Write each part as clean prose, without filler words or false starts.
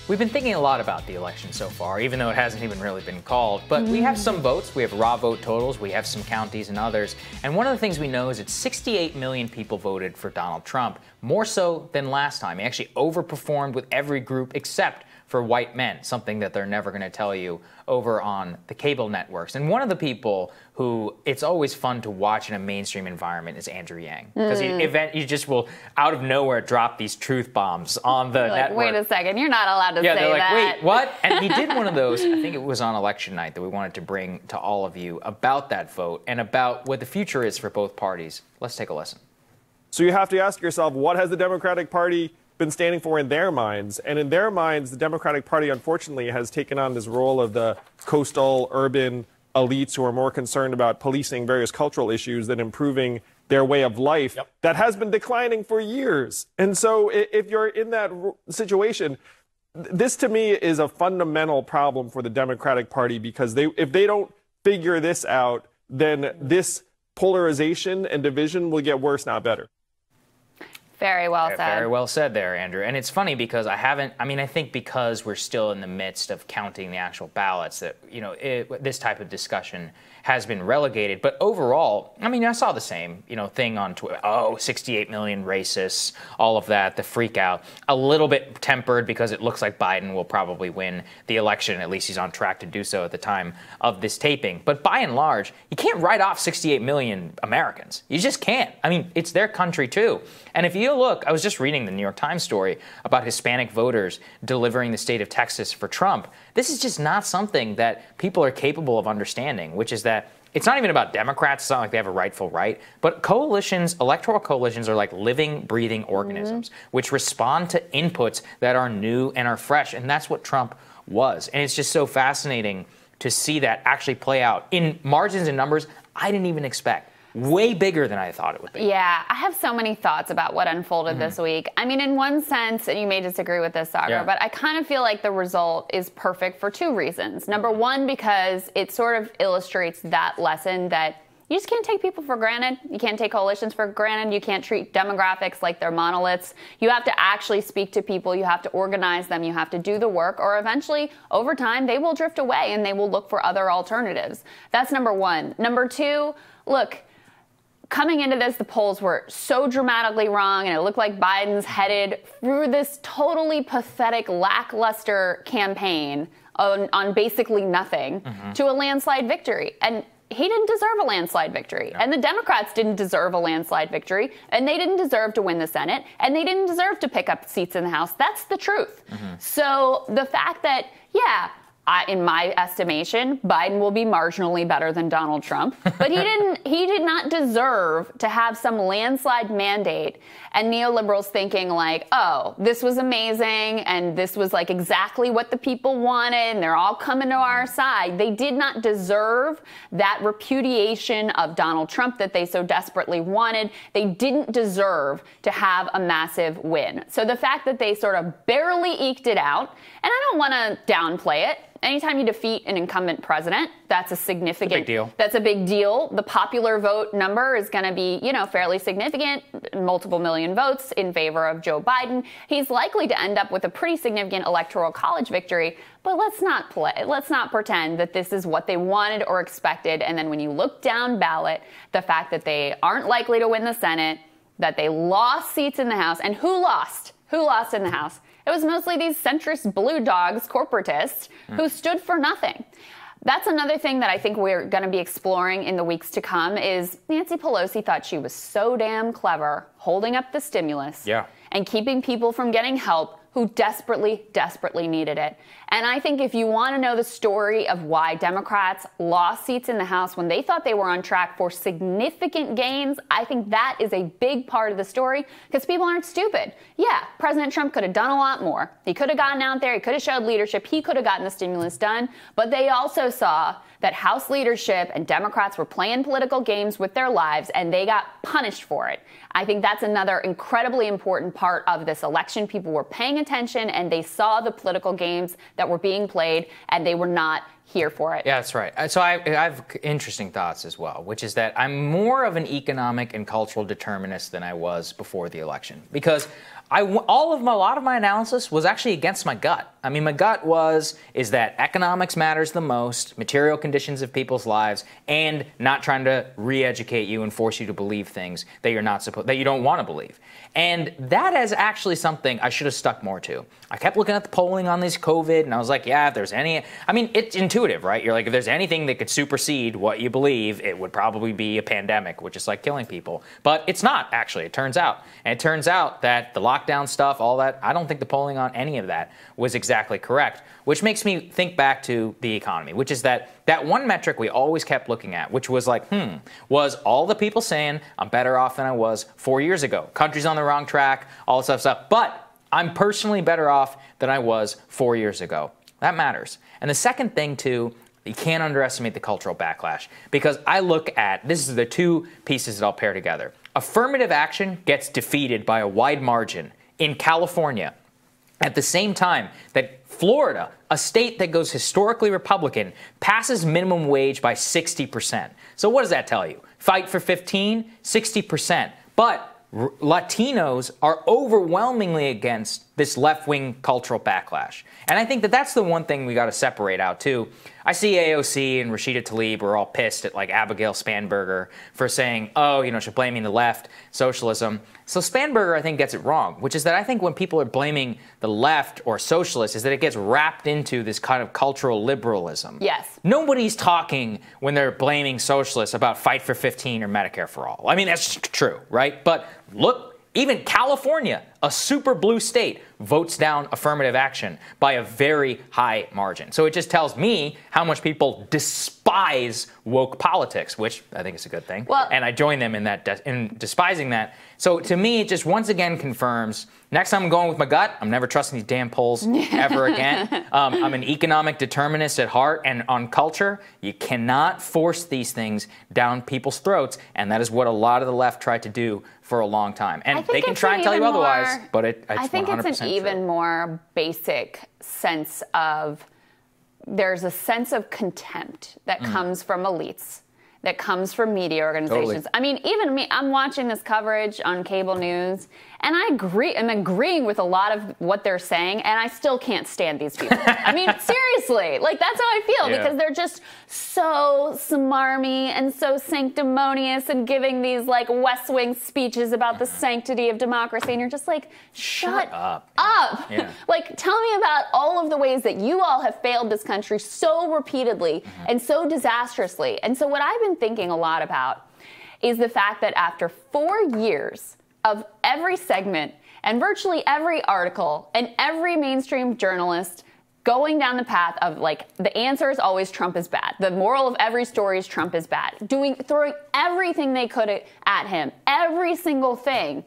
We've been thinking a lot about the election so far, even though it hasn't even really been called. But we have some votes. We have raw vote totals. We have some counties and others. And one of the things we know is that 68 million people voted for Donald Trump, more so than last time. He actually overperformed with every group except for white men, something that they're never going to tell you over on the cable networks. And one of the people who it's always fun to watch in a mainstream environment is Andrew Yang. Because he just will, out of nowhere, drop these truth bombs on the network. Wait a second, you're not allowed to say that. Yeah, they're like, wait, what? And he did one of those, I think it was on election night, that we wanted to bring to all of you about that vote and about what the future is for both parties. Let's take a listen. So you have to ask yourself, what has the Democratic Party been standing for in their minds? And in their minds, the Democratic Party, unfortunately, has taken on this role of the coastal urban elites who are more concerned about policing various cultural issues than improving their way of life that has been declining for years. And so if you're in that situation, this to me is a fundamental problem for the Democratic Party, because if they don't figure this out, then this polarization and division will get worse, not better. Very well said. Very well said there, Andrew. And it's funny because I think because we're still in the midst of counting the actual ballots that, this type of discussion has been relegated. But overall, I saw the same, thing on Twitter. 68 million racists, all of that, the freak out. A little bit tempered because it looks like Biden will probably win the election. At least he's on track to do so at the time of this taping. But by and large, you can't write off 68 million Americans. You just can't. It's their country too. And if you look, I was just reading the New York Times story about Hispanic voters delivering the state of Texas for Trump. This is just not something that people are capable of understanding, which is that it's not even about Democrats. It's not like they have a rightful right. But coalitions, electoral coalitions, are like living, breathing organisms, which respond to inputs that are new and are fresh. And that's what Trump was. And it's just so fascinating to see that actually play out in margins and numbers I didn't even expect. Way bigger than I thought it would be. Yeah, I have so many thoughts about what unfolded this week. In one sense, and you may disagree with this, Saagar, but I kind of feel like the result is perfect for two reasons. Number one, because it sort of illustrates that lesson that you just can't take people for granted. You can't take coalitions for granted. You can't treat demographics like they're monoliths. You have to actually speak to people. You have to organize them. You have to do the work, or eventually, over time, they will drift away and they will look for other alternatives. That's number one. Number two, look, coming into this, the polls were so dramatically wrong, and it looked like Biden's headed through this totally pathetic, lackluster campaign on basically nothing to a landslide victory. And he didn't deserve a landslide victory. No. And the Democrats didn't deserve a landslide victory. And they didn't deserve to win the Senate. And they didn't deserve to pick up seats in the House. That's the truth. So the fact that, in my estimation, Biden will be marginally better than Donald Trump. But he did not deserve to have some landslide mandate and neoliberals thinking like, oh, this was amazing and this was like exactly what the people wanted and they're all coming to our side. They did not deserve that repudiation of Donald Trump that they so desperately wanted. They didn't deserve to have a massive win. So the fact that they sort of barely eked it out, and I don't want to downplay it. Anytime you defeat an incumbent president, that's a significant big deal. That's a big deal. The popular vote number is going to be, fairly significant, multiple million votes in favor of Joe Biden. He's likely to end up with a pretty significant electoral college victory. But let's not pretend that this is what they wanted or expected. And then when you look down ballot, the fact that they aren't likely to win the Senate, that they lost seats in the House, and who lost? Who lost in the House? It was mostly these centrist blue dogs, corporatists, who stood for nothing. That's another thing that I think we're going to be exploring in the weeks to come is Nancy Pelosi thought she was so damn clever holding up the stimulus and keeping people from getting help who desperately, desperately needed it. And I think if you want to know the story of why Democrats lost seats in the House when they thought they were on track for significant gains, I think that is a big part of the story because people aren't stupid. Yeah, President Trump could have done a lot more. He could have gotten out there. He could have showed leadership. He could have gotten the stimulus done. But they also saw that House leadership and Democrats were playing political games with their lives, and they got punished for it. I think that's another incredibly important part of this election. People were paying attention, and they saw the political games that were being played, and they were not here for it. Yeah, that's right. So I have interesting thoughts as well, which is that I'm more of an economic and cultural determinist than I was before the election, because a lot of my analysis was actually against my gut. I mean, my gut is that economics matters the most, material conditions of people's lives, and not trying to re-educate you and force you to believe things that you don't want to believe. And that is actually something I should have stuck more to. I kept looking at the polling on this COVID, and I was like, yeah, if there's any, I mean, it's intuitive, right? You're like, if there's anything that could supersede what you believe, it would probably be a pandemic, which is like killing people. But it's not, actually, it turns out. And it turns out that the lockdown stuff, all that, I don't think the polling on any of that was exactly correct, which makes me think back to the economy, which is that one metric we always kept looking at, which was like, was all the people saying I'm better off than I was 4 years ago. Country's on the wrong track, all this stuff. But I'm personally better off than I was 4 years ago. That matters. And the second thing, too, you can't underestimate the cultural backlash, because I look at, this is the two pieces that I'll pair together. Affirmative action gets defeated by a wide margin in California at the same time that Florida, a state that goes historically Republican, passes minimum wage by 60%. So what does that tell you? Fight for 15, 60%. But Latinos are overwhelmingly against this left-wing cultural backlash. And I think that that's the one thing we got to separate out, too. I see AOC and Rashida Tlaib are all pissed at, like, Abigail Spanberger for saying, oh, she's blaming the left, socialism. So Spanberger, I think, gets it wrong, which is that I think when people are blaming the left or socialists is that it gets wrapped into this kind of cultural liberalism. Yes. Nobody's talking when they're blaming socialists about Fight for 15 or Medicare for All. I mean, that's true, right? But look, even California, a super blue state, votes down affirmative action by a very high margin. So it just tells me how much people despise woke politics, which I think is a good thing. Well, and I join them in that in despising that. So to me, it just once again confirms, next time I'm going with my gut, I'm never trusting these damn polls ever again. I'm an economic determinist at heart, and on culture, you cannot force these things down people's throats, and that is what a lot of the left tried to do for a long time. And they can try and tell you otherwise, but it's 100% I think it's an even true. more basic sense of, there's a sense of contempt that comes from elites, that comes from media organizations. Totally. I mean, even me, I'm watching this coverage on cable news, and I'm agreeing with a lot of what they're saying, and I still can't stand these people. I mean, seriously, like, that's how I feel, because they're just so smarmy and so sanctimonious and giving these, like, West Wing speeches about the sanctity of democracy, and you're just like, shut up. Yeah. Like, tell me about all of the ways that you all have failed this country so repeatedly and so disastrously. And so what I've been thinking a lot about is the fact that after 4 years of every segment and virtually every article and every mainstream journalist going down the path of, like, the answer is always Trump is bad. The moral of every story is Trump is bad. Throwing everything they could at him, every single thing.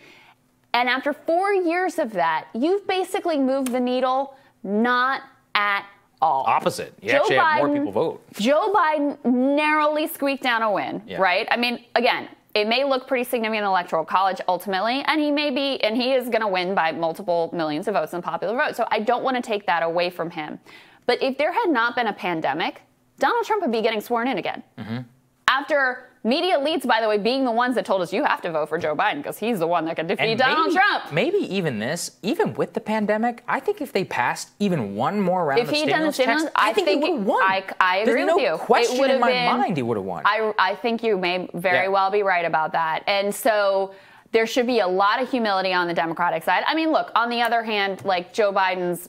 And after 4 years of that, you've basically moved the needle not at all. Opposite. You actually have more people vote. Joe Biden narrowly squeaked down a win, right? I mean, again, it may look pretty significant in the Electoral College ultimately, and he is going to win by multiple millions of votes in the popular vote. So I don't want to take that away from him. But if there had not been a pandemic, Donald Trump would be getting sworn in again. After media elites, by the way, being the ones that told us you have to vote for Joe Biden because he's the one that can defeat Donald Trump. Maybe even with the pandemic, I think if they passed even one more round of stimulus checks, I think he would have won. I agree with you. There's no question in my mind he would have won. I think you may very well be right about that. And so there should be a lot of humility on the Democratic side. I mean, look, on the other hand, like Joe Biden's,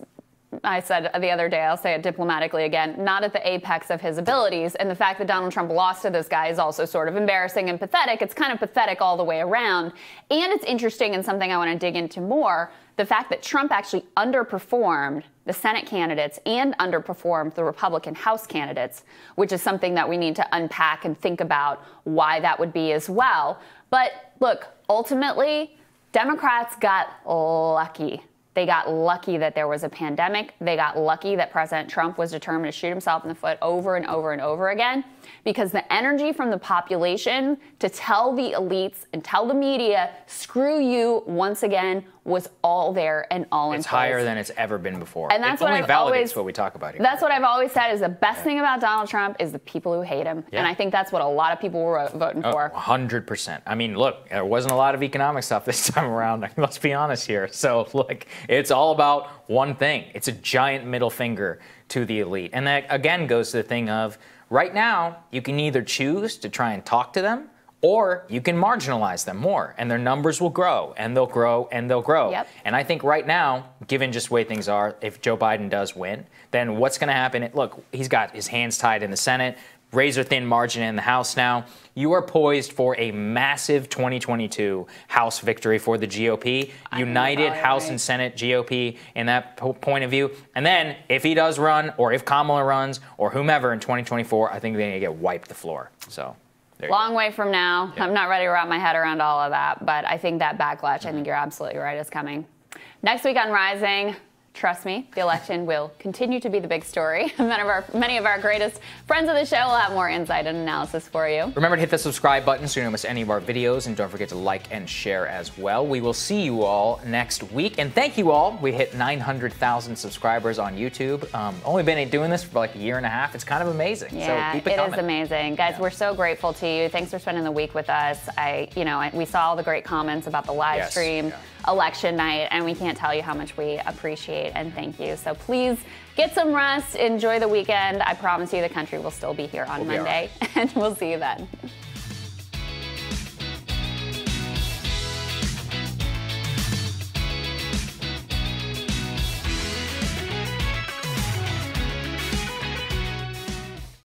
I said the other day, I'll say it diplomatically again, not at the apex of his abilities. And the fact that Donald Trump lost to this guy is also sort of embarrassing and pathetic. It's kind of pathetic all the way around. And it's interesting, and something I want to dig into more, the fact that Trump actually underperformed the Senate candidates and underperformed the Republican House candidates, which is something that we need to unpack and think about why that would be as well. But look, ultimately, Democrats got lucky. They got lucky that there was a pandemic. They got lucky that President Trump was determined to shoot himself in the foot over and over and over again, because the energy from the population to tell the elites and tell the media, screw you once again, was all there and all in place. It's higher than it's ever been before. And that's it what only I've validates always, what we talk about here. That's what I've always said is the best thing about Donald Trump is the people who hate him. And I think that's what a lot of people were voting for. 100%. I mean, look, there wasn't a lot of economic stuff this time around. Let's be honest here. So, look, it's all about one thing. It's a giant middle finger to the elite. And that, again, goes to the thing of right now, you can either choose to try and talk to them, or you can marginalize them more, and their numbers will grow, and they'll grow, and they'll grow. Yep. And I think right now, given just the way things are, if Joe Biden does win, then what's going to happen? Look, he's got his hands tied in the Senate, razor-thin margin in the House now. You are poised for a massive 2022 House victory for the GOP, united House and Senate GOP in that point of view. And then if he does run, or if Kamala runs, or whomever in 2024, I think they're going to get wiped the floor. So. Long way from now. Yeah. I'm not ready to wrap my head around all of that, but I think that backlash, I think you're absolutely right, is coming. Next week on Rising, trust me, the election will continue to be the big story. Many of our greatest friends of the show will have more insight and analysis for you. Remember to hit the subscribe button so you don't miss any of our videos, and don't forget to like and share as well. We will see you all next week, and thank you all. We hit 900,000 subscribers on YouTube. Only been doing this for like a year and a half. It's kind of amazing. Yeah, so keep it coming. Is amazing. Guys, we're so grateful to you. Thanks for spending the week with us. We saw all the great comments about the live stream. Election night, and we can't tell you how much we appreciate and thank you. So please get some rest, enjoy the weekend. I promise you the country will still be here on Monday, and we'll see you then.